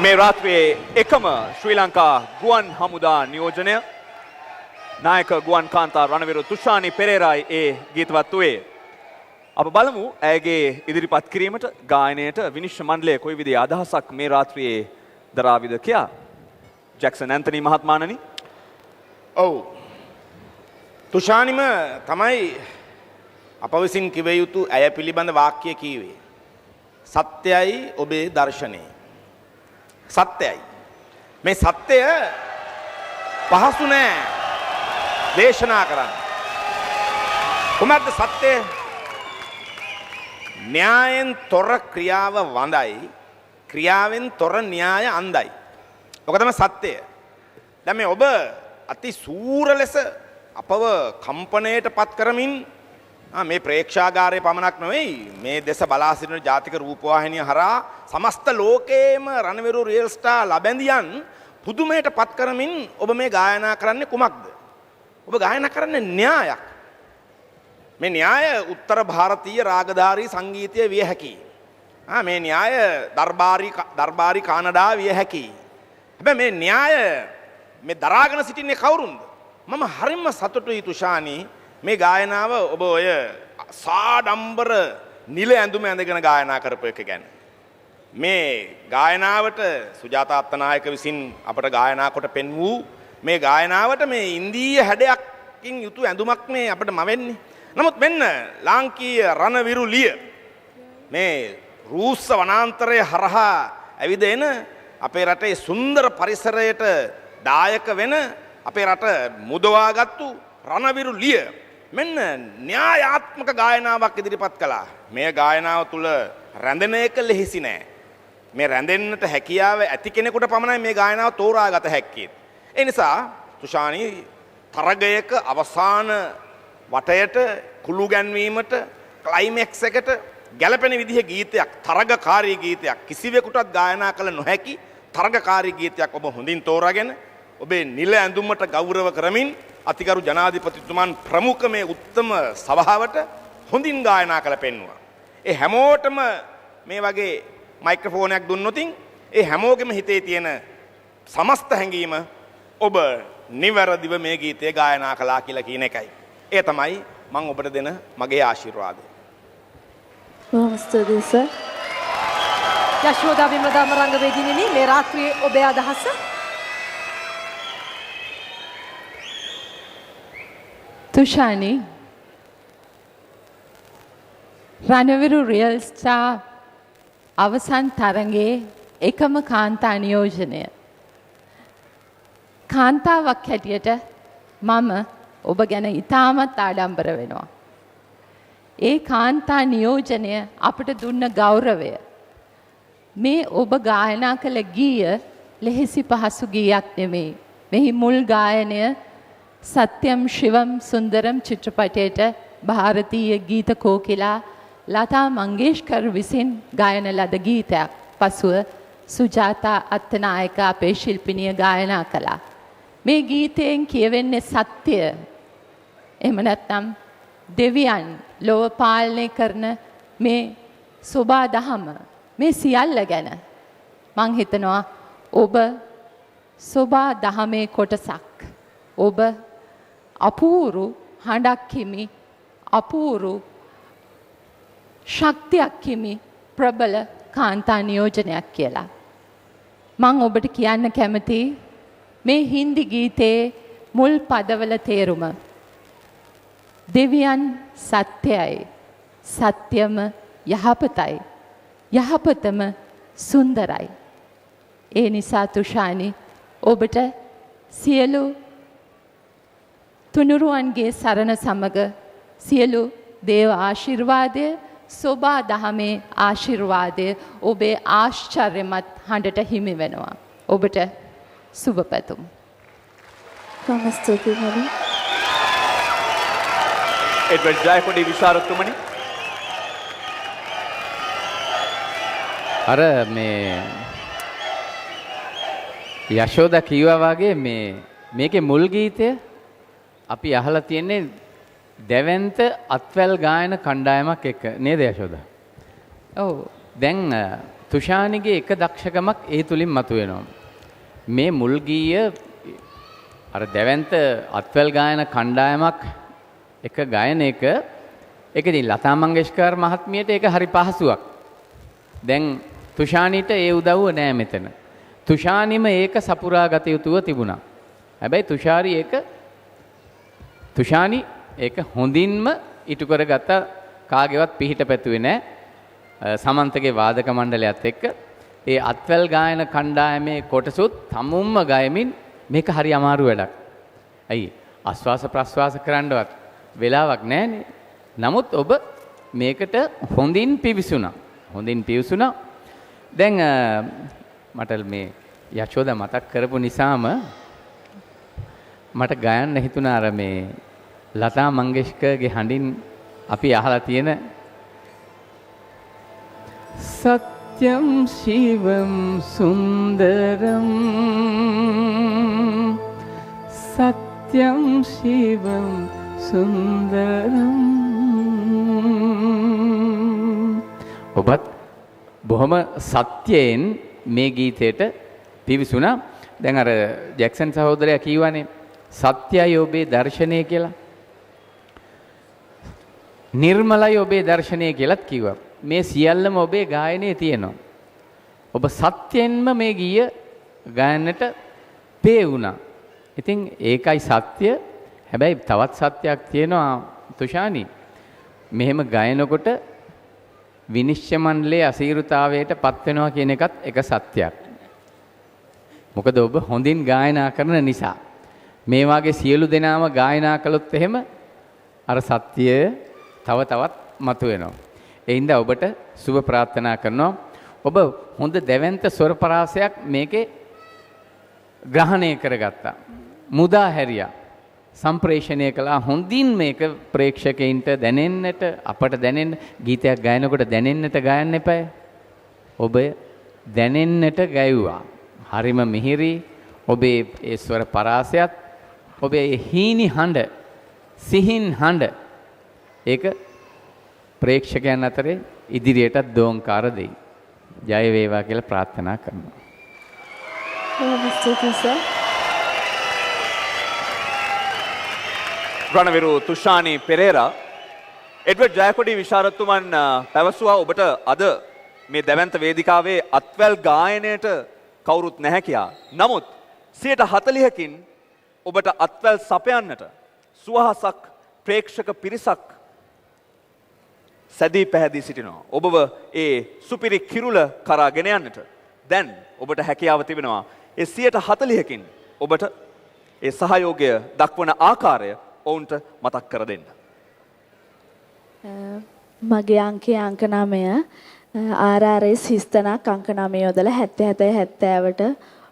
මේ රාත්‍රියේ එකම ශ්‍රී ලංකා ගුවන් හමුදා නියෝජනය නායක ගුවන් කාන්තා රණවිරු තුෂානි පෙරේරායි ඒ ගීතවත් වූයේ. අප බලමු ඇයගේ ඉදිරිපත් කිරීමට ගායනයට විනිශ්චය මණ්ඩලය කොයි විදිහේ අදහසක් මේ රාත්‍රියේ දරාවිද කියා. ජැක්සන් ඇන්තනි මහත්මයාණනි. ඔව්. තුෂානිම තමයි අප විසින් කිව යුතු ඇය පිළිබඳ වාක්‍ය කීවේ. සත්‍යයි ඔබේ දර්ශනය. සත්‍යයි. මේ සත්‍යය පහසු නෑ දේශනා කරන්න. කොහොමද සත්‍යය? න්‍යායෙන් තොර ක්‍රියාව වඳයි, ක්‍රියාවෙන් තොර න්‍යාය අන්දයි. ඔක තමයි සත්‍යය. දැන් මේ ඔබ අති සූර ලෙස අපව කම්පණයට පත් කරමින් මේ ප්‍රේක්ෂාගාරයේ පමණක් නෙවෙයි මේ දේශ බලා සිටින ජාතික රූපවාහිනිය හරහා සමස්ත ලෝකයේම රණවිරු රියල් ස්ටාර් ලබැඳියන් පුදුමයට පත් කරමින් ඔබ මේ ගායනා කරන්නේ කුමක්ද? ඔබ ගායනා කරන්නේ න්‍යායක්. මේ න්‍යාය උත්තර භාරතීය රාගධාරී සංගීතය විය හැකියි. මේ න්‍යාය දර්බාරි කානඩා විය හැකියි. හැබැයි මේ න්‍යාය මේ දරාගෙන සිටින්නේ කවුරුන්ද? මම හරිම සතුටුයි තුෂානි මේ ගායනාව ඔබ ඔය සාඩම්බර නිල ඇඳුම ඇඳගෙන ගායනා කරපු එක ගැන. මේ ගායනාවට සුජාතා අත්තනායක විසින් අපට ගායනා කොට පෙන්වූ මේ ගායනාවට මේ ඉන්දීය හැඩයක්කින් යුතු ඇඳුමක් මේ අපිට මවෙන්නේ. නමුත් මෙන්න ලාංකීය රණවිරුලිය මේ රූස්ස වනාන්තරය හරහා ඇවිද එන අපේ රටේ සුන්දර පරිසරයට දායක වෙන අපේ රට මුදවාගත්තු රණවිරුලිය මෙන්න න්‍යායාත්මක ගායනාවක් ඉදිරිපත් කළා. මේ ගායනාව තුල රැඳෙන එක ලෙහෙසි නෑ. මේ රැඳෙන්නට හැකියාව ඇති කෙනෙකුට පමණයි මේ ගායනාව තෝරාගත හැක්කේ. ඒ නිසා තුෂානි තරගයක අවසාන වටයට කුළු ගැන්වීමට ක්ලයිමැක්ස් එකට ගැළපෙන විදිහේ ගීතයක්, තරගකාරී ගීතයක්, කිසිවෙකුටත් ගායනා කළ නොහැකි තරගකාරී ගීතයක් ඔබ හොඳින් තෝරාගෙන ඔබේ නිල ඇඳුමට ගෞරව කරමින් අතිගරු ජනාධිපතිතුමන් ප්‍රමුඛ මේ උත්තම සභාවට හොඳින් ගායනා කළ පෙන්වුවා. ඒ හැමෝටම මේ වගේ මයික්‍රොෆෝනයක් දුන්නොතින් ඒ හැමෝගෙම හිතේ තියෙන සමස්ත හැඟීම ඔබ නිවැරදිව මේ ගීතය ගායනා කළා කියලා කියන එකයි. ඒ තමයි මම ඔබට දෙන මගේ ආශිර්වාදය. බොහොම ස්තුතියි සර්. යශෝදා විමදාම රංගවේදිනිනි මේ රාත්‍රියේ ඔබේ අදහස? තුෂානි රණවිරු රියල් ස්ටාර් අවසන් තරඟේ එකම කාන්තා නියෝජනය. කාන්තාවක් හැටියට මම ඔබ ගැන ඉතාමත් ආඩම්බර වෙනවා. ඒ කාන්තා නියෝජනය අපට දුන්න ගෞරවය. මේ ඔබ ගායනා කළ ගීය ලෙහෙසි පහසු ගීයක් නෙමෙයි. මෙහි මුල් ගායනය සත්‍යම් ශිවම් සුන්දරම් චිත්‍රපටයට ಭಾರತೀಯ ගීත කෝකිලා ලතා මංගেশකර් විසින් ගායන ලද ගීතයක්. පසුව සුජාතා අත්තනායක අපේ ශිල්පිනිය ගායනා කළා. මේ ගීතයෙන් කියවෙන්නේ සත්‍ය. එහෙම නැත්නම් දෙවියන් ලෝව පාලනය කරන මේ සෝබා දහම මේ සියල්ල ගැන මං හිතනවා ඔබ සෝබා දහමේ කොටසක්. ඔබ අපූරු හඬක් හිමි, අපූරු ශක්තියක් හිමි ප්‍රබල කාන්තා නියෝජනයක් කියලා. මං ඔබට කියන්න කැමතියි මේ හින්දි ගීතයේ මුල් පදවල තේරුම. දෙවියන් සත්‍යයි, සත්‍යම යහපතයි, යහපතම සුන්දරයි. ඒ නිසා තුෂානි ඔබට සියලු තුනුරුවන්ගේ සරණ සමග සියලු දේව ආශිර්වාදය, සෝබා දහමේ ආශිර්වාදය ඔබේ ආශ්චර්යමත් හඬට හිමි වෙනවා. ඔබට සුබ පැතුම්. බොහොම ස්තුතියි මලි. එඩ්වඩ් ජයකොඩි විශාරදතුමනි. අර මේ යශෝදා කිව්වා වගේ මේකේ මුල් ගීතය අපි අහලා තියෙන්නේ දැවැන්ත අත්වැල් ගායන කණ්ඩායමක් එක්ක නේද යශෝදා? ඔව්. දැන් තුෂානිගේ එක දක්ෂකමක් ඒ තුලින් මතුවෙනවා. මේ මුල් ගීය අර දැවැන්ත අත්වැල් ගායන කණ්ඩායමක් එක ගායන එක ඒක ඉතින් ලතා මංගেশකර් මහත්මියට ඒක හරි පහසුවක්. දැන් තුෂානිට ඒ උදව්ව නෑ මෙතන. තුෂානිම ඒක සපුරා ගත යුතුව තිබුණා. හැබැයි තුෂානි ඒක හොඳින්ම ඉටු කරගත්ත කාගේවත් පිහිට පැතුවේ නෑ. සමන්තගේ වාදක මණ්ඩලයත් එක්ක ඒ අත්වැල් ගායන කණ්ඩායමේ කොටසුත් තමුම්ම ගයමින් මේක හරි අමාරු වැඩක්. ඇයි ආස්වාස ප්‍රස්වාස කරන්නවත් වෙලාවක් නැහැනේ. නමුත් ඔබ මේකට හොඳින් පිවිසුණා. දැන් මට මේ යශෝදා මතක් කරපු නිසාම මට ගයන්න හිතුණා අර මේ ලතා මංගেশකර්ගේ හඬින් අපි අහලා තියෙන සත්‍යම් ශිවම් සුන්දරම් සත්‍යම් ශිවම් සුන්දරම්. ඔබත් බොහොම සත්‍යයෙන් මේ ගීතයට පිවිසුණා. දැන් අර ජැක්සන් සහෝදරයා කියවනේ සත්‍යයි ඔබේ දර්ශනය කියලා. නිර්මලයි ඔබේ දර්ශනය කියලාත් කිව්වා. මේ සියල්ලම ඔබේ ගායනයේ තියෙනවා. ඔබ සත්‍යෙන්ම මේ ගීය ගායනට පේ වුණා. ඉතින් ඒකයි සත්‍ය. හැබැයි තවත් සත්‍යයක් තියෙනවා තුෂානි. මෙහෙම ගායනකොට විනිශ්චය මණ්ඩලයේ අසීරුතාවයට පත් වෙනවා කියන එකත් එක සත්‍යයක්. මොකද ඔබ හොඳින් ගායනා කරන නිසා. මේ වාගේ සියලු දෙනාම ගායනා කළොත් එහෙම අර සත්‍ය තව තවත් මතුවෙනවා. ඒ හින්දා ඔබට සුබ ප්‍රාර්ථනා කරනවා. ඔබ හොඳ දැවැන්ත ස්වර පරාසයක් මේකේ ග්‍රහණය කරගත්තා. මුදා හැරියා. සම්ප්‍රේෂණය කළා. හොඳින් මේක ප්‍රේක්ෂකයින්ට දැනෙන්නට අපට දැනෙන්න ගීතයක් ගායනකොට දැනෙන්නට ගයන්න එපා. ඔබ දැනෙන්නට ගැයුවා. හරිම මිහිරි. ඔබේ ඒ ස්වර පරාසයත් ඔබේ හීනි හඬ සිහින් හඬ ඒක ප්‍රේක්ෂකයන් අතරේ ඉදිරියටත් දෝංකාර දෙයි. ජය වේවා කියලා ප්‍රාර්ථනා කරනවා. රණවිරු තුෂානි පෙරේරා එඩ්වඩ් ජයකොඩි විශාරදතුමන් පැවසුවා ඔබට අද මේ දැවැන්ත වේදිකාවේ අත්වැල් ගායනයට කවුරුත් නැහැ කියා. නමුත් 40%කින් ඔබට අත්වැල් සපයන්නට සුවහසක් ප්‍රේක්ෂක පිරිසක් සැදී පැහැදී සිටිනවා. ඔබව ඒ සුපිරි කිරුළ කරා ගෙන යන්නට දැන් ඔබට හැකියාව තිබෙනවා. ඒ 40%කින් ඔබට ඒ සහයෝගය දක්වන ආකාරය ඔවුන්ට මතක් කර දෙන්න. මගේ අංක 9 RRS හිස්තනක් අංක 9 යොදලා 77 70ට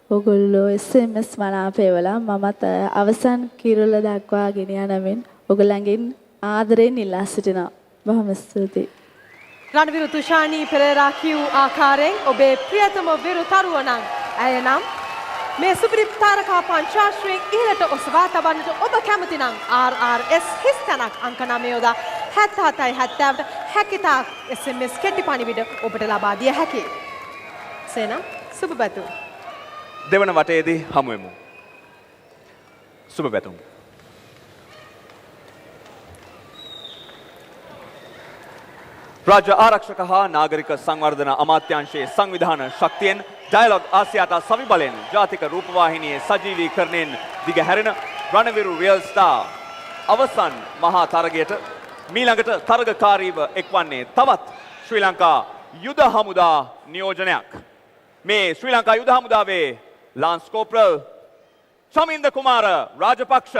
ඔගොල්ලෝ SMS මනාපේවලා මමත් අවසන් කිරුළ දක්වා ගෙන යනමින් ඔගලන්ගෙන් ආදරයෙන් ඉල්ලා සිටිනවා. බොහොම ස්තුතියි. රණවිරු තුෂානි පෙරේරා කියූ ආකාරයෙන් ඔබේ ප්‍රියතම විරු තරුවණන් ඇය නම් මේ සුපිරි තාරකා පංචාශ්‍රයෙන් ඉහළට ඔසවා තබන්නට ඔබ කැමති නම් RRS හිස්තනක් අංක 9 යොදා 77යි 70ට හැකිතාක් SMS කෙටි පණිවිඩ ඔබට ලබා දිය හැකියි. සේනම් සුබ පැතුම්. දෙවන වටයේදී හමු වෙමු. සුබ පැතුම්. රාජ්‍ය ආරක්ෂක හා නාගරික සංවර්ධන අමාත්‍යාංශයේ සංවිධාන ශක්තියෙන් ඩයලොග් ආසියාතා සවි බලෙන් ජාතික රූපවාහිනියේ සජීවීකරණයෙන් දිගහැරෙන රණවිරු රියල් ස්ටාර් අවසන් මහා තරගයට මීළඟට තරගකාරීව එක්වන්නේ තවත් ශ්‍රී ලංකා යුද හමුදා නියෝජනයක්. මේ ශ්‍රී ලංකා යුද හමුදාවේ ලාන්ස් කෝප්‍රල් චමින්ද කුමාර රාජපක්ෂ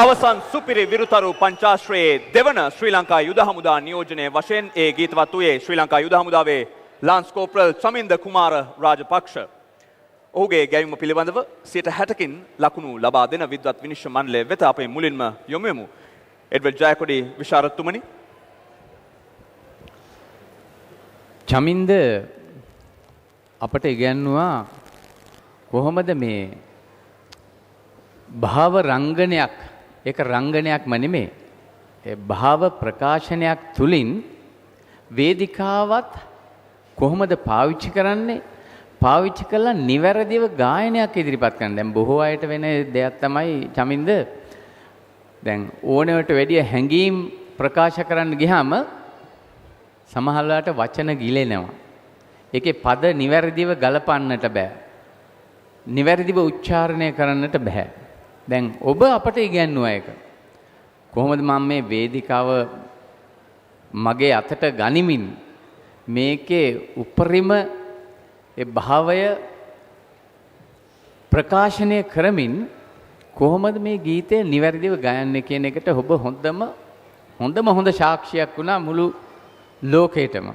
අවසන් සුපිරි විරුතරු පංචාශ්‍රයේ දෙවන ශ්‍රී ලංකා යුද හමුදා නියෝජනය වශයෙන් ඒ ගීතවත් වූයේ ශ්‍රී ලංකා යුද හමුදාවේ ලාන්ස් කෝප්‍රල් චමින්ද කුමාර රාජපක්ෂ. ඔහුගේ ගැයුම පිළිබඳව 60%කින් ලකුණු ලබා දෙන විද්වත් විනිශ්චය මණ්ඩලය වෙත අපේ මුලින්ම යොමු වෙමු. එඩ්වඩ් ජයකොඩි විශාරදතුමනි. චමින්ද අපට ඉගැන්නුවා කොහොමද මේ භාව රංගනයක්, ඒක රංගනයක්ම නෙමේ, ඒ භාව ප්‍රකාශනයක් තුලින් වේදිකාවත් කොහොමද පාවිච්චි කරන්නේ, පාවිච්චි කළා නිවැරදිව ගායනයක් ඉදිරිපත් කරන්න. දැන් බොහෝ අයට වෙන දෙයක් තමයි චමින්ද, දැන් ඕනෑවට වැඩිය හැඟීම් ප්‍රකාශ කරන්න ගියාම සමහරවිට වචන ගිලෙනවා. ඒකේ පද නිවැරදිව ගලපන්නට බෑ. නිවැරදිව උච්චාරණය කරන්නට බෑ. දැන් ඔබ අපට ඉගැන්නුවා ඒක. කොහොමද මම මේ වේදිකාව මගේ අතට ගනිමින් මේකේ උපරිම ඒ භාවය ප්‍රකාශනය කරමින් කොහොමද මේ ගීතය නිවැරදිව ගයන්නේ කියන එකට ඔබ හොඳ සාක්ෂියක් වුණා මුළු ලෝකේටම.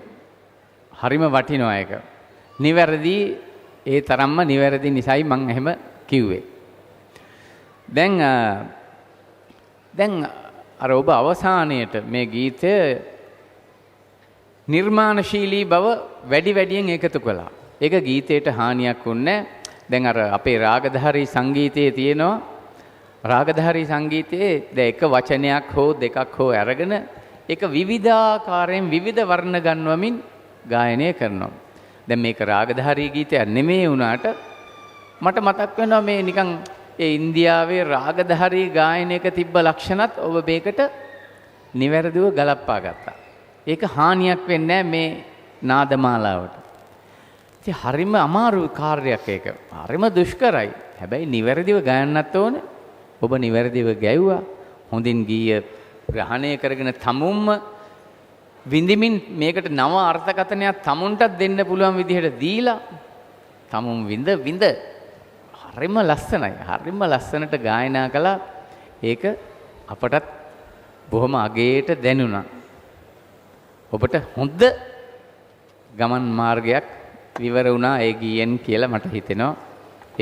හරිම වටිනවා ඒක. නිවැරදි, ඒ තරම්ම නිවැරදි නිසායි මම එහෙම කිව්වේ. දැන් අර ඔබ අවසානයේට මේ ගීතය නිර්මාණශීලී බව වැඩියෙන් එකතු කළා. ඒක ගීතයට හානියක් වුණේ නැහැ. දැන් අර අපේ රාගධාරී සංගීතයේ තියෙනවා, රාගධාරී සංගීතයේ දැන් එක වචනයක් හෝ දෙකක් හෝ අරගෙන ඒක විවිධාකාරයෙන් විවිධ වර්ණ ගන්වමින් ගායනය කරනවා. දැන් මේක රාගධාරී ගීතයක් නෙමෙයි වුණාට මට මතක් වෙනවා මේ නිකන් ඒ ඉන්දියාවේ රාගධාරී ගායනයක තිබ්බ ලක්ෂණත් ඔබ මේකට නිවැරදිව ගලප්පා ගත්තා. ඒක හානියක් වෙන්නේ නැහැ මේ නාදමාලාවට. ඉතින් හරිම අමාරු කාර්යයක් ඒක. හරිම දුෂ්කරයි. හැබැයි නිවැරදිව ගයන්නත් ඕනේ. ඔබ නිවැරදිව ගැයුවා. හොඳින් ගීය ග්‍රහණය කරගෙන තමුන්ම විඳිමින් මේකට නව අර්ථකථනයක් තමුන්ටත් දෙන්න පුළුවන් විදිහට දීලා තමුන් විඳ හරිම ලස්සනයි. හරිම ලස්සනට ගායනා කළා. ඒක අපටත් බොහොම අගේට දැනුණා. ඔබට හොඳ ගමන් මාර්ගයක් විවර වුණා ඒ ගීයෙන් කියලා මට හිතෙනවා.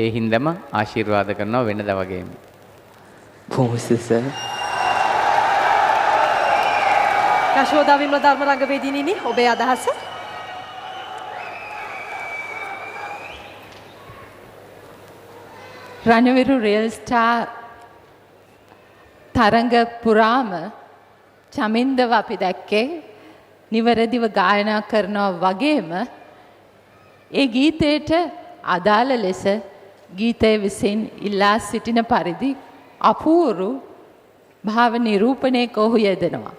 ඒ හින්දාම ආශිර්වාද කරනවා වෙනදා වගේම. බොහොම යශෝදා විමල ධර්ම රංගවේදිනිනි, ඔබේ අදහස? රණවිරු රියල් ස්ටාර් තරඟ පුරාම චමින්දව අපි දැක්කේ නිවැරදිව ගායනා කරනවා වගේම ඒ ගීතයට අදාළ ලෙස ගීතය විසින් ඉල්ලා සිටින පරිදි අපූර්ව භාව නිරූපණයක ඔහු යෙදෙනවා.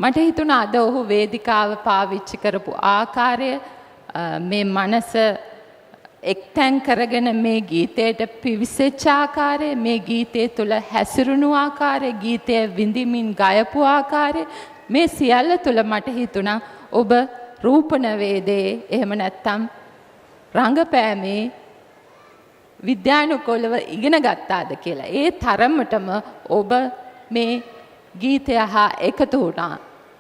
මට හිතුණා අද ඔහු වේදිකාව පාවිච්චි කරපු ආකාරය, මේ මනස එක්තැන් කරගෙන මේ ගීතයට පිවිසෙච්ච ආකාරය, මේ ගීතය තුළ හැසිරුණු ආකාරය, ගීතය විඳිමින් ගයපු ආකාරය, මේ සියල්ල තුළ මට හිතුණා ඔබ රූපණ වේදයේ එහෙම නැත්තම් රංගපෑමේ විද්‍යානුකූලව ඉගෙන ගත්තාද කියලා. ඒ තරමටම ඔබ මේ ගීතය හා එකතු වුණා,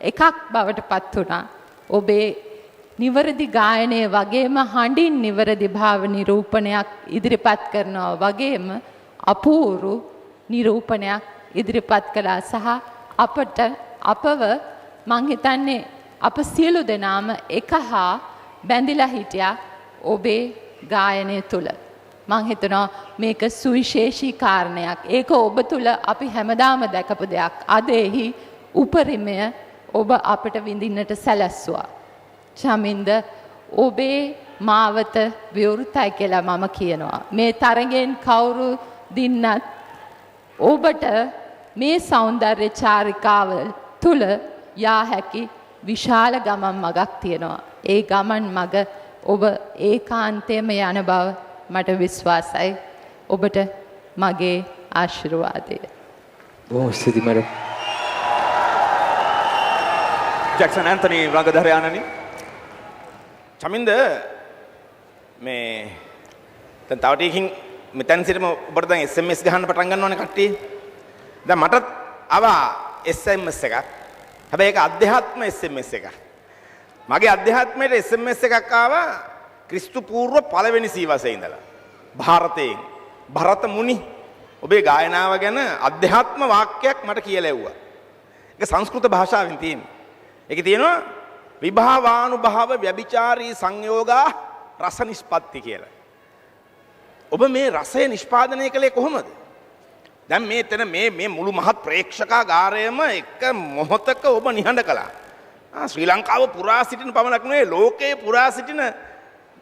එකක් බවට පත් වුණා. ඔබේ නිවැරදි ගායනය වගේම හඬින් නිවැරදි භාව නිරූපණයක් ඉදිරිපත් කරනවා වගේම අපූර්ව නිරූපණයක් ඉදිරිපත් කළා. සහ අපව මං හිතන්නේ අප සියලු දෙනාම එක හා බැඳිලා හිටියා ඔබේ ගායනය තුළ. මං හිතනවා මේක සුවිශේෂී කාරණයක්. ඒක ඔබ තුළ අපි හැමදාම දැකපු දෙයක්. අද එහි උපරිමය ඔබ අපට විඳින්නට සැලැස්සුවා. චමින්ද, ඔබේ මාවත විවෘතයි කියලා මම කියනවා. මේ තරගෙන් කවුරු දින්නත් ඔබට මේ සෞන්දර්ය චාරිකාව තුළ යා හැකි විශාල ගමන් මගක් තියෙනවා. ඒ ගමන් මග ඔබ ඒකාන්තයෙන්ම යන බව මට විශ්වාසයි. ඔබට මගේ ආශිර්වාදය. බොහොම ස්තුතියි මැඩම්. ජැක්සන් ඇන්තනි රංගධරයාණනි. චමින්ද මේ දැන් තව ටිකකින් මෙතන සිටම ඔබට දැන් SMS ගහන්න පටන් ගන්නවනේ කට්ටිය. දැන් මට ආවා SMS එකක්. හැබැයි ඒක අධ්‍යාත්ම SMS එකක්. මගේ අධ්‍යාත්මයට SMS එකක් ආවා ක්‍රිස්තු පූර්ව පළවෙනි සීවසේ ඉඳලා. ಭಾರತයෙන් භරත මුනි ඔබේ ගායනාව ගැන අධ්‍යාත්ම වාක්‍යයක් මට කියලා ඇව්වා. ඒක සංස්කෘත භාෂාවෙන් තියෙනවා. ඒකේ තියෙනවා විභාවානුභව ව්‍යභිචාරී සංයෝගා රස නිෂ්පත්ති කියලා. ඔබ මේ රසය නිෂ්පාදනය කළේ කොහොමද? දැන් මේ මුළු මහත් ප්‍රේක්ෂකාගාරයම එක මොහොතක ඔබ නිහඬ කළා. ශ්‍රී ලංකාව පුරා සිටින පමණක් නෙවෙයි ලෝකයේ පුරා සිටින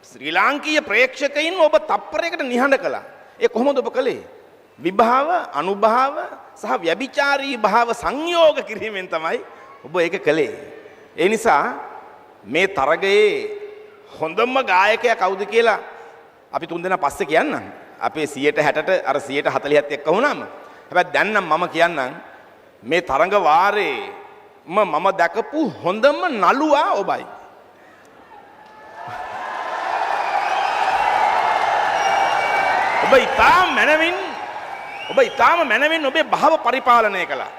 ශ්‍රී ලාංකීය ප්‍රේක්ෂකයින් ඔබ තප්පරයකට නිහඬ කළා. ඒ කොහොමද ඔබ කළේ? විභාව, අනුභාව සහ ව්‍යභිචාරී භාව සංයෝග කිරීමෙන් තමයි ඔබ ඒක කළේ. ඒ නිසා මේ තරගයේ හොඳම ගායකයා කවුද කියලා අපි තුන්දෙනා පස්සේ කියන්නම්. අපේ 160ට අර 140ත් එක්ක වුණාම. හැබැයි දැන් නම් මම කියන්නම් මේ තරඟ වාරේ මම දැකපු හොඳම නළුවා ඔබයි. ඔබ ඊටාම මනවින් ඔබේ භාව පරිපාලනය කළා.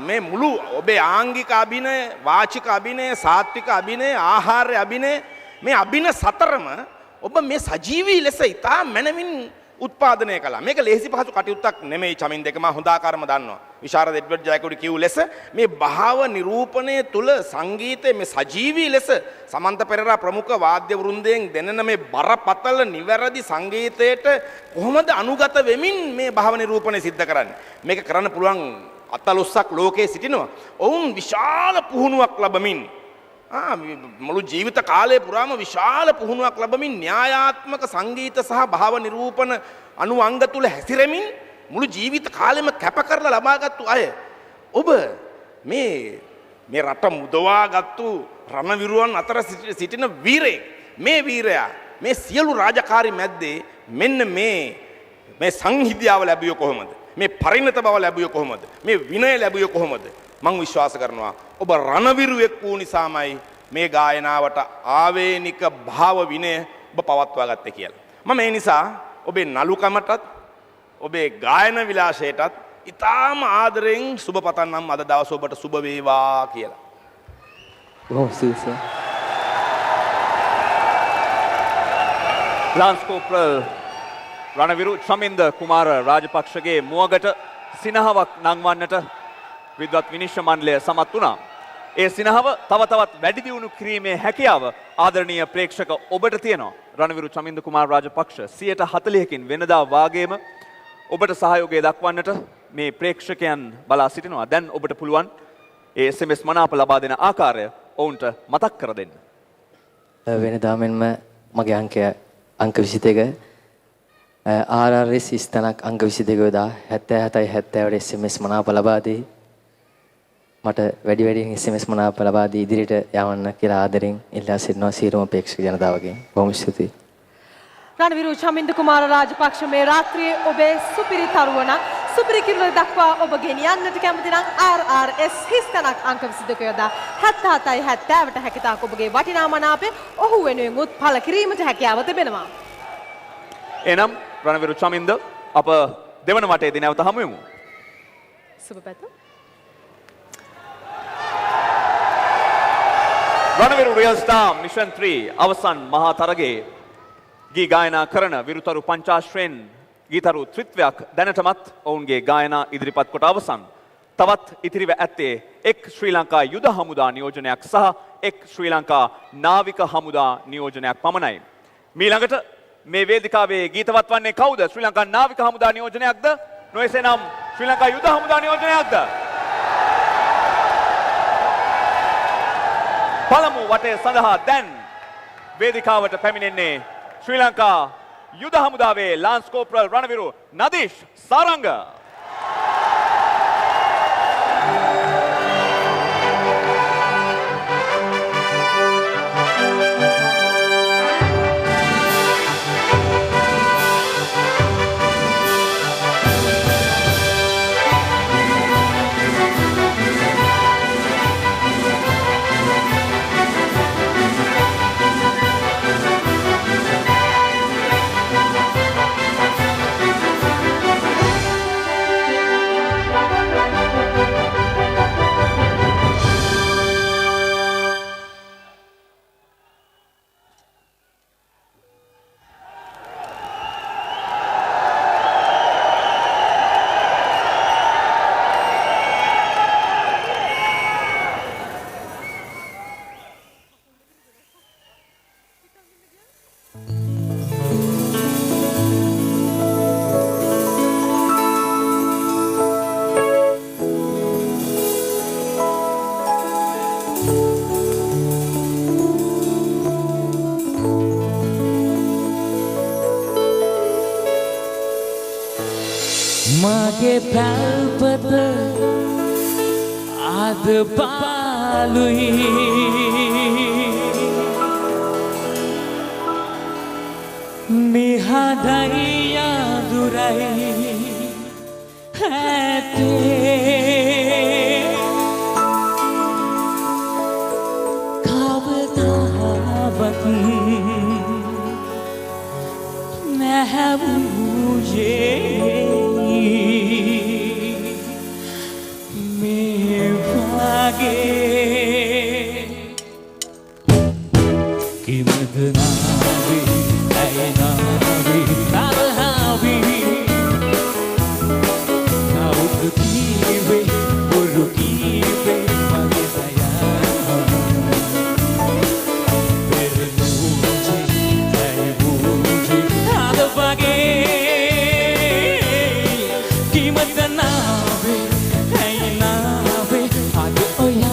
මේ මුළු ඔබේ ආංගික අභිනය, වාචික අභිනය, සාත්වික අභිනය, ආහාර අභිනය මේ අභින සතරම ඔබ මේ සජීවී ලෙස ඊටාම මනවින් උත්පාදනය කළා. මේක ලේසි පහසු කටයුත්තක් නෙමෙයි. චමින් දෙක මා හොඳ ආකාරම දන්නවා. විශාරද එඩ්වඩ් ජයකොඩි කියු ලෙස මේ භාව නිරූපණය තුල සංගීතයේ මේ සජීවී ලෙස සමන්ත පෙරේරා ප්‍රමුඛ වාද්‍ය වෘන්දයෙන් දෙනන මේ බරපතල නිවැරදි සංගීතයට කොහොමද අනුගත වෙමින් මේ භාව නිරූපණය සිද්ධ කරන්නේ? මේක කරන්න පුළුවන් අතලොස්සක් ලෝකයේ සිටිනවා. ඔවුන් විශාල පුහුණුවක් ලැබමින් මුළු ජීවිත කාලය පුරාම විශාල පුහුණුවක් ලැබමින් න්‍යායාත්මක සංගීත සහ භාව නිරූපණ අනුඅංග තුල හැසිරෙමින් මුළු ජීවිත කාලෙම කැප කරලා ලබාගත්තු අය. ඔබ මේ රට මුදවාගත්තු රණවිරුවන් අතර සිටින වීරයෙක්. මේ වීරයා මේ සියලු රාජකාරි මැද්දේ මෙන්න මේ සංහිඳියාව ලැබුවේ කොහොමද? මේ පරිණත බව ලැබුවේ කොහොමද? මේ විනය ලැබුවේ කොහොමද? මම විශ්වාස කරනවා ඔබ රණවිරුවෙක් වූ නිසාමයි මේ ගායනාවට ආවේනික භාව විනය ඔබ පවත්වා ගත්තේ කියලා. මම ඒ නිසා ඔබේ නළුකමටත් ඔබේ ගායන විලාසයටත් ඊටාම ආදරෙන් සුබ පතන්නම් අද දවස ඔබට සුබ වේවා කියලා. බොහොම ස්තුතියි සර්. ලාන්ස් කෝප්‍රල් රණවිරු චමින්ද කුමාර රාජපක්ෂගේ මුවගට සිනහවක් නංවන්නට විද්වත් විනිශ්චය මණ්ඩලය සමත් වුණා. ඒ සිනහව තව තවත් වැඩි දියුණු කිරීමේ හැකියාව ආදරණීය ප්‍රේක්ෂක ඔබට තියෙනවා. රණවිරු චමින්ද කුමාර රාජපක්ෂ 140කින් වෙනදා වාගේම ඔබට සහයෝගය දක්වන්නට මේ ප්‍රේක්ෂකයන් බලා සිටිනවා. දැන් ඔබට පුළුවන් ඒ SMS මනාප ලබා දෙන ආකාරය ඔවුන්ට මතක් කර දෙන්න. වෙනදා මෙන්ම මගේ අංක 22 RRS ස්ථානක් අංක 22 යොදා 77යි 70ට SMS මනාප ලබා දී මට වැඩි වැඩියෙන් SMS මනාප ලබා දී ඉදිරියට යවන්න කියලා ආදරෙන් ඉල්ලා සිටිනවා සියලුම ප්‍රේක්ෂක ජනතාවගෙන්. බොහොම ස්තුතියි. රණවිරු චමින්ද කුමාර රාජපක්ෂ මේ රාත්‍රියේ ඔබේ සුපිරි තරුවන සුපිරි කිරුළ දක්වා ඔබ ගෙනියන්නට කැමති නම් RRS හිස්තනක් අංක 22 යොදා 77යි 70ට හැකිතාක් ඔබගේ වටිනා මනාපය ඔහු වෙනුවෙන් උත්පල කිරීමට හැකියාව තිබෙනවා. එනම් රණවිරු චමින්ද අප දෙවන වටේදී නැවත හමු වෙමු. සුබ පැතුම්. රණවිරු රියල් ස්ටාර් මිෂන් 3 අවසන් මහා තරගයේ ගී ගායනා කරන විරුතරු පංචාශ්‍රයෙන් ගීතරු ත්‍රිත්වයක් දැනටමත් ඔවුන්ගේ ගායනා ඉදිරිපත් කොට අවසන්. තවත් ඉතිරිව ඇත්තේ එක් ශ්‍රී ලංකා යුද හමුදා නියෝජනයක් සහ එක් ශ්‍රී ලංකා නාවික හමුදා නියෝජනයක් පමණයි. මීළඟට මේ වේදිකාවේ ගීතවත් වන්නේ කවුද? ශ්‍රී ලංකා නාවික හමුදා නියෝජනයක්ද? නොයසේනම් ශ්‍රී ලංකා යුද හමුදා නියෝජනයක්ද? පළමු වටය සඳහා දැන් වේදිකාවට පැමිණෙන්නේ ශ්‍රී ලංකා යුද හමුදාවේ ලාන්ස් කෝප්‍රල් රණවිරු නදීෂ් සාරංග. මගේ පැල්පත අද පාලුයි නිහඬයි අඳුරයි ඇතේ කවදාවත් නැහැවුයේ මේ වගේ කිමද නාවේ ඇයි නාවේ තරහාවේ කවුද කීවේ බොරු කීවේ මගේ දයා පෙරළුවේ ඇයි වූයේ අද වගේ කිමද නාවේ ඇයි නාවේ අද ඔයා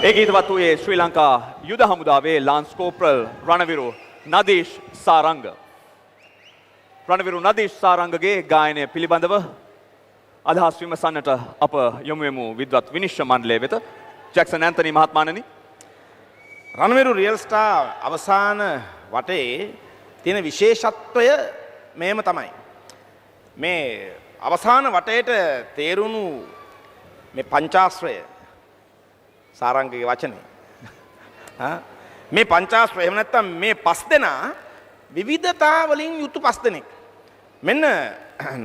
ඒ ගීතවත් වූයේ ශ්‍රී ලංකා යුද හමුදාවේ ලාන්ස් කෝප්‍රල් රණවිරු නදීෂ් සාරංග. රණවිරු නදීෂ් සාරංගගේ ගායනය පිළිබඳව අදහස් විමසන්නට අප යොමු වෙමු විද්වත් විනිශ්චය මණ්ඩලය වෙත. ජැක්සන් ඇන්තනි මහත්මයාණනි. රණවිරු රියල් ස්ටාර් අවසාන වටේ තියෙන විශේෂත්වය මේම තමයි. මේ අවසාන වටේට තේරුණු මේ පංචාශ්‍රය සාරංගගේ වචනේ. මේ පංචාශ්‍රය එහෙම නැත්නම් මේ පස් දෙනා විවිධතා වලින් යුතු පස් දෙනෙක්. මෙන්න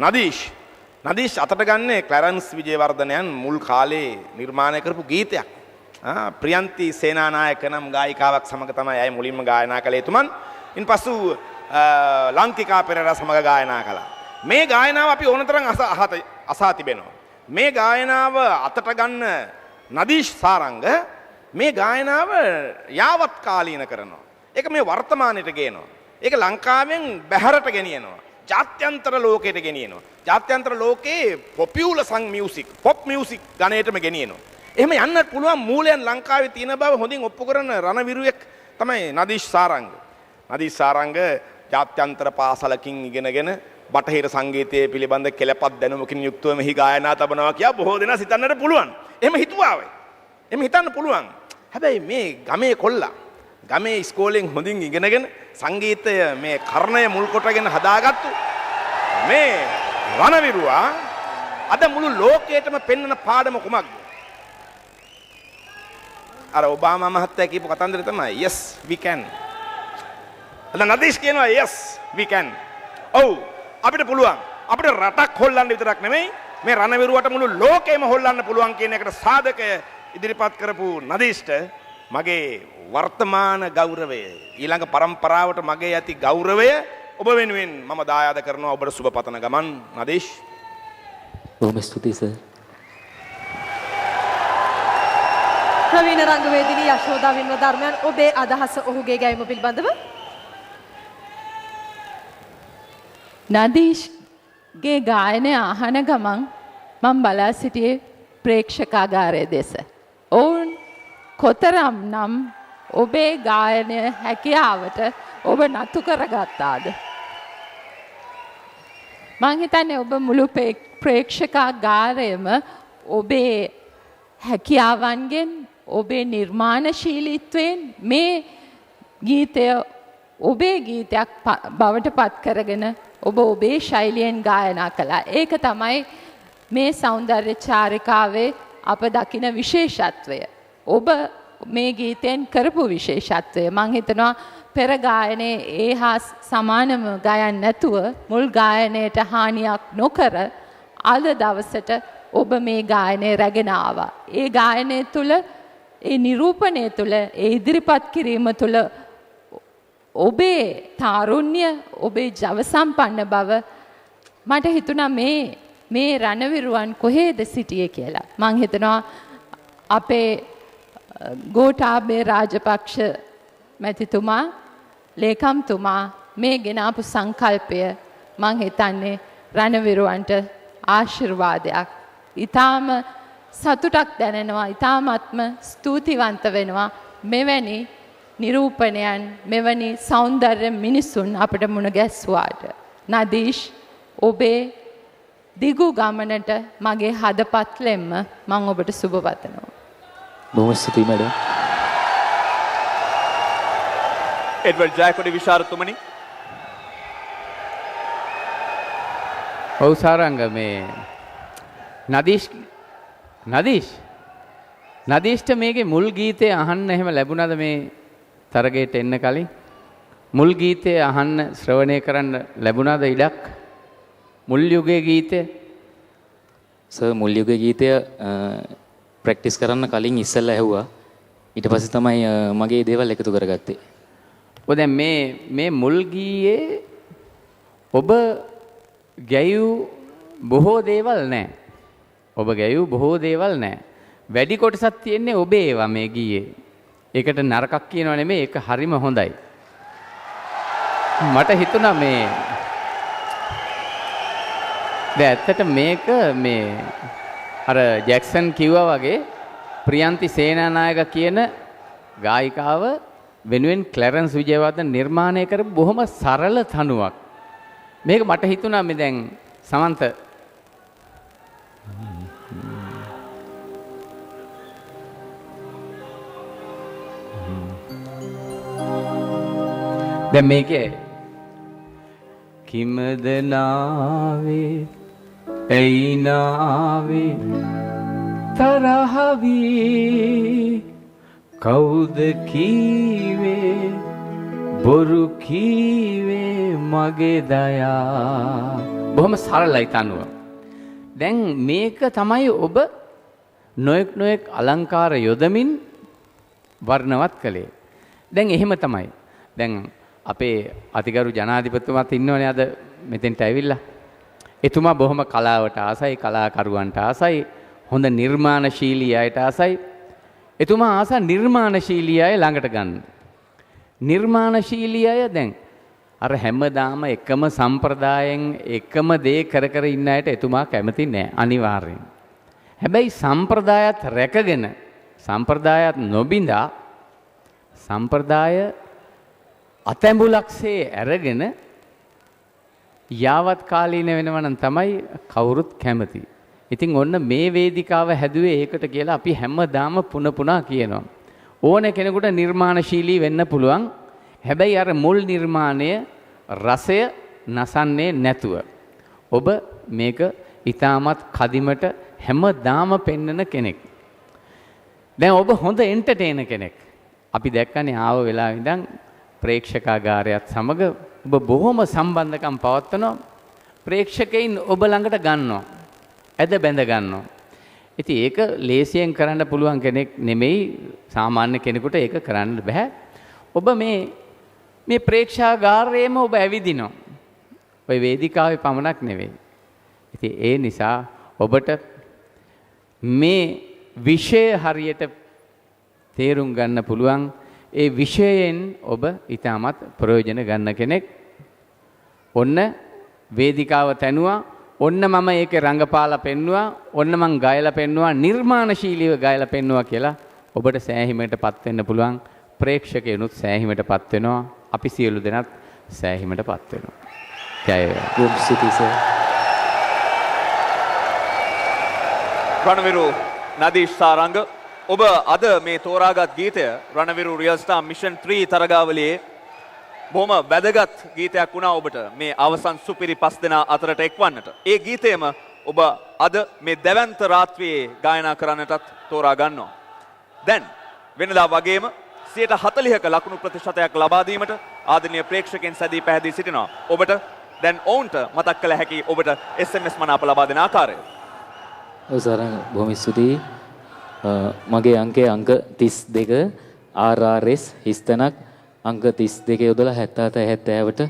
නදීෂ් අතට ගන්නේ ක්ලැරන්ස් විජේවර්ධනයන් මුල් කාලේ නිර්මාණය කරපු ගීතයක්. ප්‍රියන්ති සේනානායක නම් ගායිකාවක් සමග තමයි අය මුලින්ම ගායනා කළේ තුමන්. ඉන්පසු ලංකිකා පෙරේරා සමග ගායනා කළා. මේ ගායනාව අපි ඕනතරම් අසා තිබෙනවා. මේ ගායනාව අතට ගන්න නදීෂ් සාරංග මේ ගායනාව යාවත් කාලීන කරනවා. ඒක මේ වර්තමානයට ගේනවා. ඒක ලංකාවෙන් බැහැරට ගෙනියනවා. ජාත්‍යන්තර ලෝකයට ගෙනියනවා. ජාත්‍යන්තර ලෝකේ පොපියුලර් සං මියුසික්, පොප් මියුසික් ගණයටම ගෙනියනවා. එහෙම යන්නත් පුළුවන් මූලයන් ලංකාවේ තියෙන බව හොඳින් ඔප්පු කරන රණවිරුවෙක් තමයි නදීෂ් සාරංග. නදීෂ් සාරංග ජාත්‍යන්තර පාසලකින් ඉගෙනගෙන බටහිර සංගීතයේ පිළිබඳ කෙලපත් දැනුමකින් යුක්තව මෙහි ගායනා තබනවා කියා බොහෝ දෙනා හිතන්නට පුළුවන්. එහෙම හිතුවා වෙයි. එහෙම හිතන්න පුළුවන්. හැබැයි මේ ගමේ කොල්ලා ගමේ ඉස්කෝලෙන් හොඳින් ඉගෙනගෙන සංගීතය මේ කර්ණය මුල් කොටගෙන හදාගත්තු මේ රණවිරුවා අද මුළු ලෝකයටම පෙන්වන පාඩම කුමක්ද? අර ඔබාමා මහත්තයා කියපු කතන්දරය තමයි yes we can. අද නදීෂ් කියනවා yes we can. ඔව් අපිට පුළුවන්. අපිට රටක් හොල්ලන්න විතරක් නෙමෙයි මේ රණවිරුවට මුළු ලෝකෙම හොල්ලන්න පුළුවන් කියන එකට සාධකය ඉදිරිපත් කරපු නදීෂ්ට මගේ වර්තමාන ගෞරවය ඊළඟ પરම්පරාවට මගේ ඇති ගෞරවය ඔබ වෙනුවෙන් මම දායාද කරනවා ඔබට සුබ පතන ගමන් නදීෂ්. බොහොම ස්තුතියි සර්. ප්‍රවීණ රංගවේදිනී යශෝදා වින්වධර්මයන් ඔබේ අදහස ඔහුගේ ගැයීම පිළිබඳව. නදීෂ්ගේ ගායනය අහන ගමන් මම බලා සිටියේ ප්‍රේක්ෂකාගාරයේ දෙස. ඔවුන් කොතරම් නම් ඔබේ ගායනය හැකියාවට ඔබ නතු කරගත්තාද? මං හිතන්නේ ඔබ මුළු ප්‍රේක්ෂකාගාරයම ඔබේ හැකියාවන්ගෙන් ඔබේ නිර්මාණශීලීත්වයෙන් මේ ගීතය ඔබේ ගීතයක් බවට පත් කරගෙන ඔබ ඔබේ ශෛලියෙන් ගායනා කළා. ඒක තමයි මේ සෞන්දර්ය චාරිකාවේ අප දකින විශේෂත්වය. ඔබ මේ ගීතයෙන් කරපු විශේෂත්වය. මං හිතනවා පෙර ගායනයේ ඒ හා සමානම ගයන්න නැතුව මුල් ගායනයට හානියක් නොකර අද දවසට ඔබ මේ ගායනය රැගෙන ආවා. ඒ ගායනය තුළ ඒ නිරූපණය තුළ ඒ ඉදිරිපත් කිරීම තුළ ඔබේ තාරුණ්‍ය ඔබේ ජව සම්පන්න බව මට හිතුණා මේ රණවිරුවන් කොහේද සිටියේ කියලා. මං හිතනවා අපේ ගෝඨාභය රාජපක්ෂ මැතිතුමා ලේකම්තුමා මේ ගෙනාපු සංකල්පය මං හිතන්නේ රණවිරුවන්ට ආශිර්වාදයක්. ඊටාම සතුටක් දැනෙනවා. ඊටාමත්ම ස්තුතිවන්ත වෙනවා. මෙවැනි නිරූපණයන් මෙවැනි සෞන්දර්ය මිනිසුන් අපට මුණ ගැස්සුවාට. නදීෂ් ඔබේ දිගු ගමනට මගේ හදපත්ලෙන්ම මම ඔබට සුබ පතනවා. බොහොම ස්තුතියි මැඩම්. එඩ්වඩ් ජයකොඩි විශාරතුමනි. ඔව් සාරංග මේ නදීෂ්ට මේකේ මුල් ගීතය අහන්න එහෙම ලැබුණාද මේ තරගයට එන්න කලින්? මුල් ගීතය අහන්න ශ්‍රවණය කරන්න ලැබුණාද ඉඩක්? මුල් යුගයේ ගීතය? සර් මුල් යුගයේ ගීතය ප්‍රැක්ටිස් කරන්න කලින් ඉස්සෙල්ලා ඇහුවා. ඊට පස්සේ තමයි මගේ දේවල් එකතු කරගත්තේ. ඔය දැන් මේ මුල් ගීයේ ඔබ ගැයූ බොහෝ දේවල් නැහැ. ඔබ ගැයූ බොහෝ දේවල් නැහැ. වැඩි කොටසක් තියෙන්නේ ඔබේ ඒවා මේ ගීයේ. ඒකට නරකක් කියනව නෙමෙයි, ඒක හරිම හොඳයි. මට හිතුණා මේ දැන් ඇත්තට මේක මේ අර ජැක්සන් කිව්වා වගේ ප්‍රියන්ති සේනානායක කියන ගායිකාව වෙනුවෙන් ක්ලැරන්ස් විජේවර්ධන නිර්මාණය කරපු බොහොම සරල තනුවක්. මේක මට හිතුණා මේ දැන් සමන්ත දැන් මේකේ කිමද නාවේ ඇයි නාවේ තරහවී කවුද කීවේ බොරු කීවේ මගේ දයා. බොහොම සරලයි තනුව. දැන් මේක තමයි ඔබ නොයෙක් අලංකාර යොදමින් වර්ණවත් කළේ. දැන් එහෙම තමයි. දැන් අපේ අතිගරු ජනාධිපතිතුමාත් ඉන්නවනේ අද මෙතෙන්ට ඇවිල්ලා. එතුමා බොහොම කලාවට ආසයි, කලාකරුවන්ට ආසයි, හොඳ නිර්මාණශීලී අයට ආසයි. එතුමා ආස නිර්මාණශීලී අය ළඟට ගන්න. නිර්මාණශීලී අය දැන් අර හැමදාම එකම සම්ප්‍රදායෙන් එකම දේ කර කර ඉන්න අයට එතුමා කැමති නෑ අනිවාර්යෙන්. හැබැයි සම්ප්‍රදායත් රැකගෙන සම්ප්‍රදායත් නොබිඳා සම්ප්‍රදාය අතැඹුලක්සේ අරගෙන යාවත් කාලීන වෙනවා නම් තමයි කවුරුත් කැමති. ඉතින් ඔන්න මේ වේදිකාව හැදුවේ ඒකට කියලා අපි හැමදාම පුන පුනා කියනවා. ඕන කෙනෙකුට නිර්මාණශීලී වෙන්න පුළුවන්. හැබැයි අර මුල් නිර්මාණය රසය නසන්නේ නැතුව. ඔබ මේක ඊටමත් කදිමට හැමදාම පෙන්නන කෙනෙක්. දැන් ඔබ හොඳ එන්ටර්ටේනර් කෙනෙක්. අපි දැක්කනේ ආව වෙලාවෙ ඉඳන් ප්‍රේක්ෂකාගාරයත් සමග ඔබ බොහොම සම්බන්ධකම් පවත්වනවා. ප්‍රේක්ෂකයින් ඔබ ළඟට ගන්නවා. ඇද බැඳ ගන්නවා. ඉතින් ඒක ලේසියෙන් කරන්න පුළුවන් කෙනෙක් නෙමෙයි සාමාන්‍ය කෙනෙකුට ඒක කරන්න බෑ. ඔබ මේ ප්‍රේක්ෂාගාරයේම ඔබ ඇවිදිනවා. ඔය වේදිකාවේ පමණක් නෙවෙයි. ඉතින් ඒ නිසා ඔබට මේ විෂය හරියට තේරුම් ගන්න පුළුවන්. ඒ විෂයෙන් ඔබ ඊටමත් ප්‍රයෝජන ගන්න කෙනෙක්. ඔන්න වේදිකාව තැනුවා. ඔන්න මම ඒකේ රංගපාලා පෙන්නුවා. ඔන්න මං ගායලා පෙන්නුවා. නිර්මාණශීලීව ගායලා පෙන්නුවා කියලා ඔබට සෑහීමකටපත් වෙන්න පුළුවන්. ප්‍රේක්ෂකයනුත් සෑහීමකටපත් වෙනවා. අපි සියලු දෙනාත් සෑහීමකටපත් වෙනවා. ජය වේවා. රණවිරු නදීෂ් සාරංග ඔබ අද මේ තෝරාගත් ගීතය රණවිරු රියල් ස්ටාර් මිෂන් 3 තරගාවලියේ බොහොම වැදගත් ගීතයක් වුණා ඔබට මේ අවසන් සුපිරි 5 දෙනා අතරට එක්වන්නට. ඒ ගීතයම ඔබ අද මේ දැවැන්ත රාත්‍රියේ ගායනා කරන්නටත් තෝරා ගන්නවා. දැන් වෙනදා වගේම 40%ක ලකුණු ප්‍රතිශතයක් ලබා දීමට ආදරණීය ප්‍රේක්ෂකයන් සැදී පැහැදී සිටිනවා. ඔබට දැන් ඔවුන්ට මතක් කළ හැකි ඔබට SMS මනාප ලබා දෙන ආකාරය. ඔව් සරංග බොහොම ස්තුතියි. මගේ අංකය අංක 32 RRS හිස්තනක් අංක 32 යොදලා 77 70ට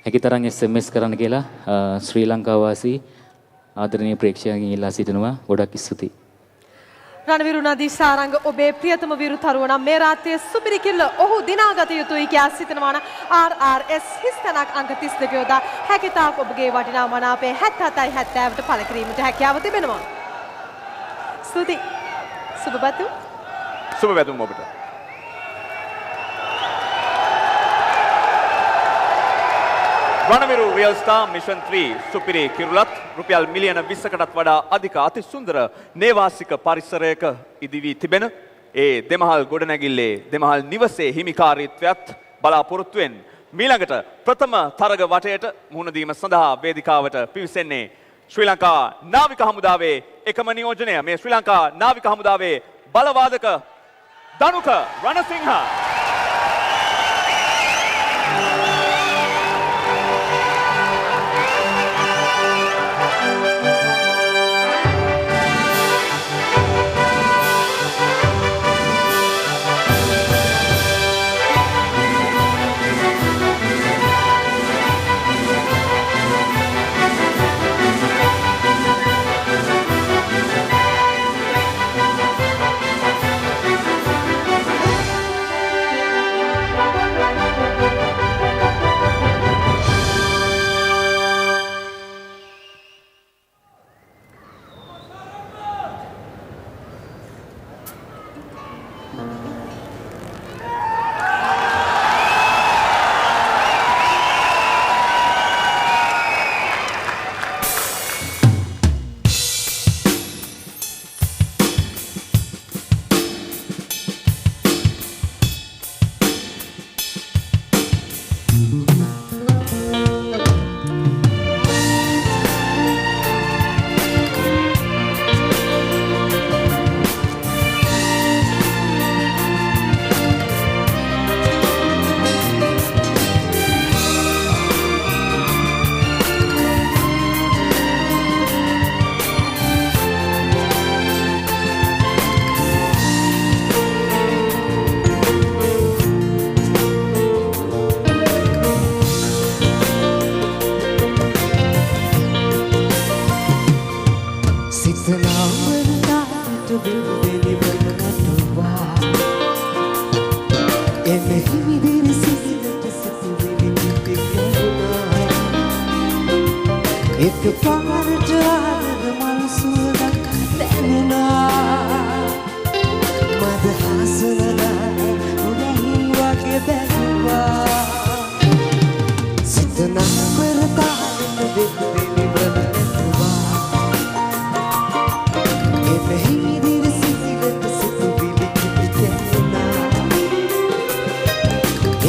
හැකිතරම් SMS කරන්න කියලා ශ්‍රී ලංකා වාසී ආදරණීය ප්‍රේක්ෂකයන් ඉල්ලා සිටිනවා. ගොඩක් ස්තුතියි. රණවිරු නදීෂ් සාරංග ඔබේ ප්‍රියතම විරු තරුණ මේ රාත්‍රියේ සුපිරි කිල්ල ඔහු දිනාගත යුතුයි කියා සිතනවා නම් RRS හිස්තනක් අංක 32 යොදා හැකිතාක් ඔබගේ වටිනා මනාපේ 77යි 70ට පළ කිරීමට හැකියාව තිබෙනවා. ස්තුතියි. සුබ පැතුම් ඔබට. රණවිරු රියල් ස්ටාර් මිෂන් 3 සුපිරි කිරුලත් රුපියල් මිලියන 20කටත් වඩා අධික අතිසුන්දර නේවාසික පරිසරයක ඉදිවී තිබෙන ඒ දෙමහල් ගොඩනැගිල්ලේ දෙමහල් නිවසේ හිමිකාරීත්වයත් බලාපොරොත්තුවෙන් මීළඟට ප්‍රථම තරග වටයට මුහුණ දීම සඳහා වේදිකාවට පිවිසෙන්නේ ශ්‍රී ලංකා නාවික හමුදාවේ එකම නියෝජනය මේ ශ්‍රී ලංකා නාවික හමුදාවේ බලවාදක දනුක රණසිංහ. Ele me එකපාරට ආදර මල් සුවඳක් දැනුණා මද හසනලා උදහින් වගේ බැලුවා සිත නම්බර තාලෙට දෙවි වල නැතුවා එපෙහිදිරි සිසිලට සිතුවිලි කිපිතෙන්නා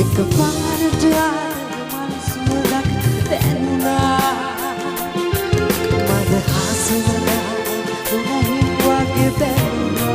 එකපාරට ආදර මල් සුවඳක් දැනුණා මද හසනලා උදහින් වගේ බැලුවා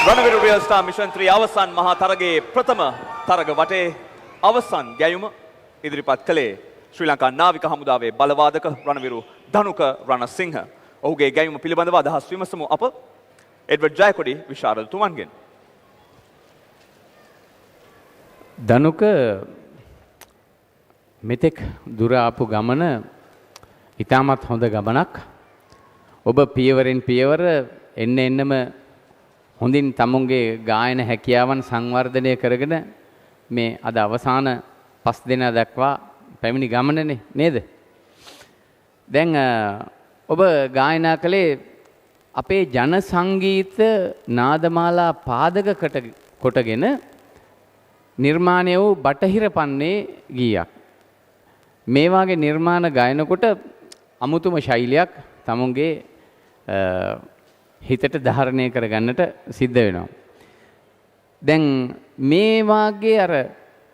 රණවිරු රියල් ස්ටාර් මිෂන් 3 අවසන් මහා තරගයේ ප්‍රථම තරග වටේ අවසන් ගැයුම ඉදිරිපත් කළේ ශ්‍රී ලංකා නාවික හමුදාවේ බලවාදක රණවිරු ධනුක රණසිංහ. ඔහුගේ ගැයුම පිළිබඳව අදහස් විමසමු අප එඩ්වඩ් ජයකොඩි විශාරදතුමන්ගෙන්. ධනුක මෙතෙක් දුර ආපු ගමන ඉතාමත් හොඳ ගමනක්. ඔබ පියවරෙන් පියවර එන්නම හොඳින් තමුන්ගේ ගායන හැකියාවන් සංවර්ධනය කරගෙන මේ අද අවසාන 5 දෙනා දක්වා පැමිණි ගමනනේ නේද? දැන් ඔබ ගායනා කළේ අපේ ජන සංගීත නාදමාලා පාදක කොටගෙන නිර්මාණය වූ බටහිර පන්නේ ගීයක්. මේ වාගේ නිර්මාණ ගායනකොට අමුතුම ශෛලියක් තමුන්ගේ හිතට ධාරණය කරගන්නට සිද්ධ වෙනවා. දැන් මේ වාගේ අර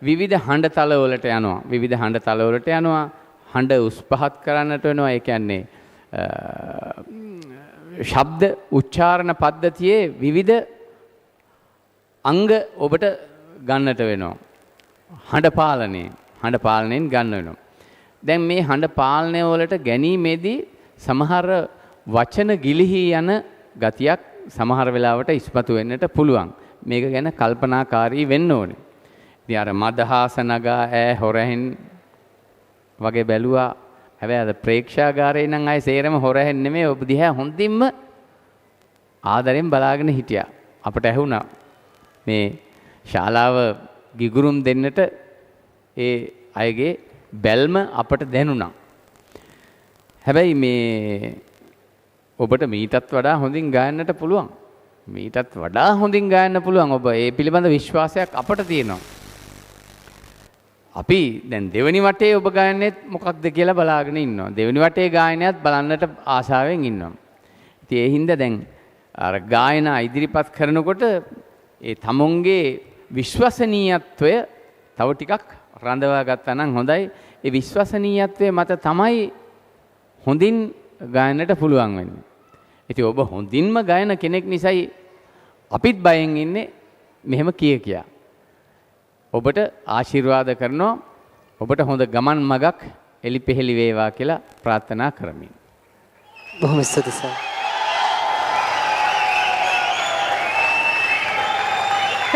විවිධ හඬ තලවලට යනවා. විවිධ හඬ තලවලට යනවා. හඬ උස් පහත් කරන්නට වෙනවා. ඒ කියන්නේ ශබ්ද උච්චාරණ පද්ධතියේ විවිධ අංග ඔබට ගන්නට වෙනවා. හඬ පාලනයෙන් ගන්න වෙනවා. දැන් මේ හඬ පාලනය වලට ගැනීමේදී සමහර වචන ගිලිහි යන ගතියක් සමහර වෙලාවට ඉස්මතු වෙන්නට පුළුවන්. මේක ගැන කල්පනාකාරී වෙන්න ඕනේ. ඉතින් අර මදහාස නගා ඈ හොරහෙන් වගේ බැලුවා. හැබැයි අද ප්‍රේක්ෂාගාරේ නම් අය සේරම හොරහෙන් නෙමෙයි ඔබ දිහා හොඳින්ම ආදරෙන් බලාගෙන හිටියා. අපට ඇහුණා මේ ශාලාව ගිගුරුම් දෙන්නට ඒ අයගේ බැල්ම අපට දැනුණා. හැබැයි මේ ඔබට මීටත් වඩා හොඳින් ගායන්නට පුළුවන්. මීටත් වඩා හොඳින් ගායන්න පුළුවන්. ඔබ ඒ පිළිබඳ විශ්වාසයක් අපට තියෙනවා. අපි දැන් දෙවෙනි වටේ ඔබ ගායනයේත් මොකක්ද කියලා බලාගෙන ඉන්නවා. දෙවෙනි වටේ ගායනයත් බලන්නට ආසාවෙන් ඉන්නවා. ඉතින් ඒ හින්දා දැන් අර ගායනා ඉදිරිපත් කරනකොට ඒ තමුන්ගේ විශ්වසනීයත්වය තව ටිකක් රඳවා ගත්තා නම් හොඳයි. ඒ විශ්වසනීයත්වය මත තමයි හොඳින් ගායනට පුළුවන් වෙන්නේ. ඉතින් ඔබ හොඳින්ම ගායන කෙනෙක් නිසායි අපිත් බයෙන් ඉන්නේ මෙහෙම කියා. ඔබට ආශිර්වාද කරනවා. ඔබට හොඳ ගමන් මගක් එලිපෙහෙලි වේවා කියලා ප්‍රාර්ථනා කරමින්. බොහොම ස්තුතියි සර්.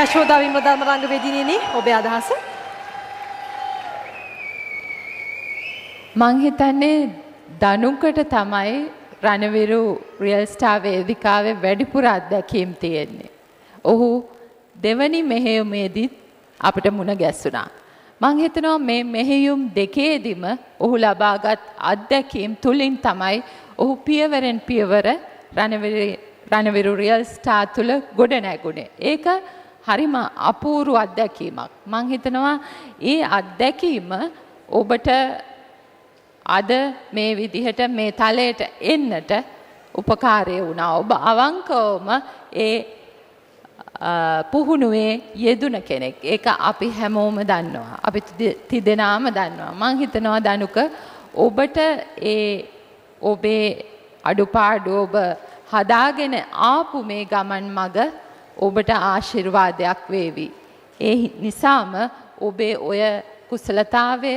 යශෝදා විමදර්ම රංග වේදිනියනේ ඔබේ අදහස? මං හිතන්නේ දනුකට තමයි රණවිරු රියල් ස්ටාර් වේදිකාවේ වැඩිපුර අත්දැකීම් තියෙන්නේ. ඔහු දෙවනි මෙහෙයුමේදීත් අපිට මුණ ගැස්සුණා. මං හිතනවා මේ මෙහෙයුම් දෙකේදීම ඔහු ලබාගත් අත්දැකීම් තුලින් තමයි ඔහු පියවරෙන් පියවර රණවිරු රියල් ස්ටාර් තුල ගොඩ නැගුණේ. ඒක හරිම අපූර්ව අත්දැකීමක්. මං හිතනවා ඒ අත්දැකීම ඔබට අද මේ විදිහට මේ තලයට එන්නට උපකාරය වුණා. ඔබ අවංකවම ඒ පුහුණුවේ යෙදුන කෙනෙක්. ඒක අපි හැමෝම දන්නවා. අපි තිදෙනාම දන්නවා. මං හිතනවා දනුක ඔබට ඔබේ අඩුපාඩු ඔබ හදාගෙන ආපු මේ ගමන් මඟ ඔබට ආශිර්වාදයක් වේවි. ඒ නිසාම ඔබේ ඔය කුසලතාවය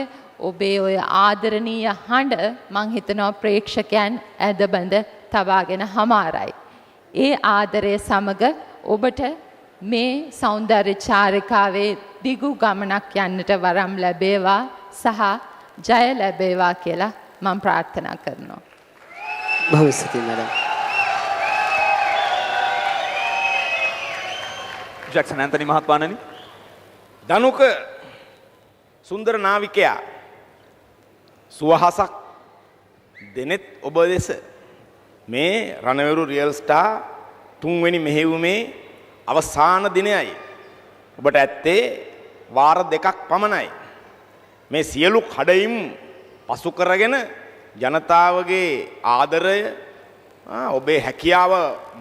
ඔබේ ඔය ආදරණීය හඬ මං හිතනවා ප්‍රේක්ෂකයන් ඇදබඳ තබාගෙන හමාරයි. ඒ ආදරය සමග ඔබට මේ සෞන්දර්ය චාරිකාවේ දිගු ගමනක් යන්නට වරම් ලැබේවා සහ ජය ලැබේවා කියලා මම ප්‍රාර්ථනා කරනවා. බොහොම ස්තුතියි මැඩම්. ජැක්සන් ඇන්තනි මහත්මයාණනි, දනුක සුන්දර නාවිකයා සුවහසක් දෙනෙත් ඔබ දෙස මේ රණවිරු රියල් ස්ටාර් තුන්වෙනි මෙහෙයුමේ අවසාන දිනයයි. ඔබට ඇත්තේ වාර දෙකක් පමණයි. මේ සියලු කඩයිම් පසු කරගෙන ජනතාවගේ ආදරය ඔබේ හැකියාව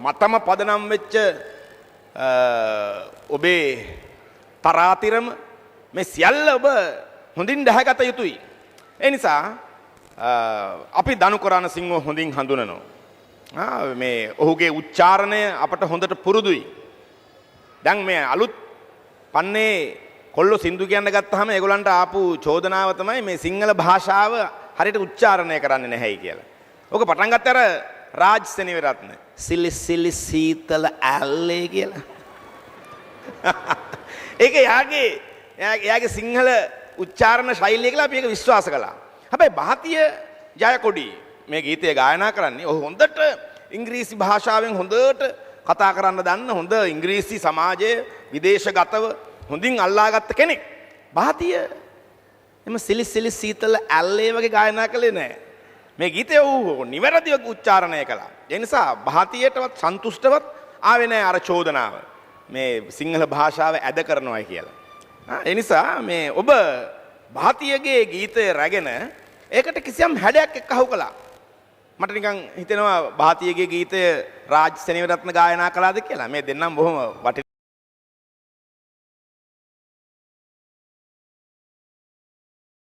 මතම පදනම් වෙච්ච ඔබේ තරාතිරම මේ සියල්ල ඔබ හොඳින් දැහැගත යුතුයි. ඒ නිසා අපි දනුකරණ සිංහව හොඳින් හඳුනනවා. මේ ඔහුගේ උච්චාරණය අපට හොඳට පුරුදුයි. දැන් මේ අලුත් පන්නේ කොල්ලෝ සින්දු කියන්න ගත්තාම ඒගොල්ලන්ට ආපු චෝදනාව තමයි මේ සිංහල භාෂාව හරියට උච්චාරණය කරන්නේ නැහැයි කියලා. ඔක පටන් ගත්ත අර රාජ් සෙනවිරත්න සිලි සිලි සීතල ඇල්ලේ කියලා. ඒක යාගේ සිංහල උච්චාරණ ශෛලිය කියලා අපි ඒක විශ්වාස කළා. හැබැයි භාතිය ජයකොඩි මේ ගීතය ගායනා කරන්නේ ඔහු හොඳට ඉංග්‍රීසි භාෂාවෙන් හොඳට කතා කරන්න දන්න හොඳ ඉංග්‍රීසි සමාජයේ විදේශගතව හොඳින් අල්ලාගත්ත කෙනෙක්. භාතිය එම සිලි සිලි සීතල ඇල්ලේ වගේ ගායනා කළේ නැහැ. මේ ගීතය ඔහු නිවැරදිව උච්චාරණය කළා. ඒ නිසා භාතියටවත් සන්තුෂ්ටවත් ආවේ නැහැ අර චෝදනාව. මේ සිංහල භාෂාව ඇද කරනවායි කියලා. ඒ නිසා මේ ඔබ භාතියගේ ගීතය රැගෙන ඒකට කිසියම් හැඩයක් එක්කහුව කළා. මට නිකන් හිතෙනවා භාතියගේ ගීතය රාජ් සෙනෙවිරත්න ගායනා කළාද කියලා. මේ දෙන්නම් බොහොම වටිනා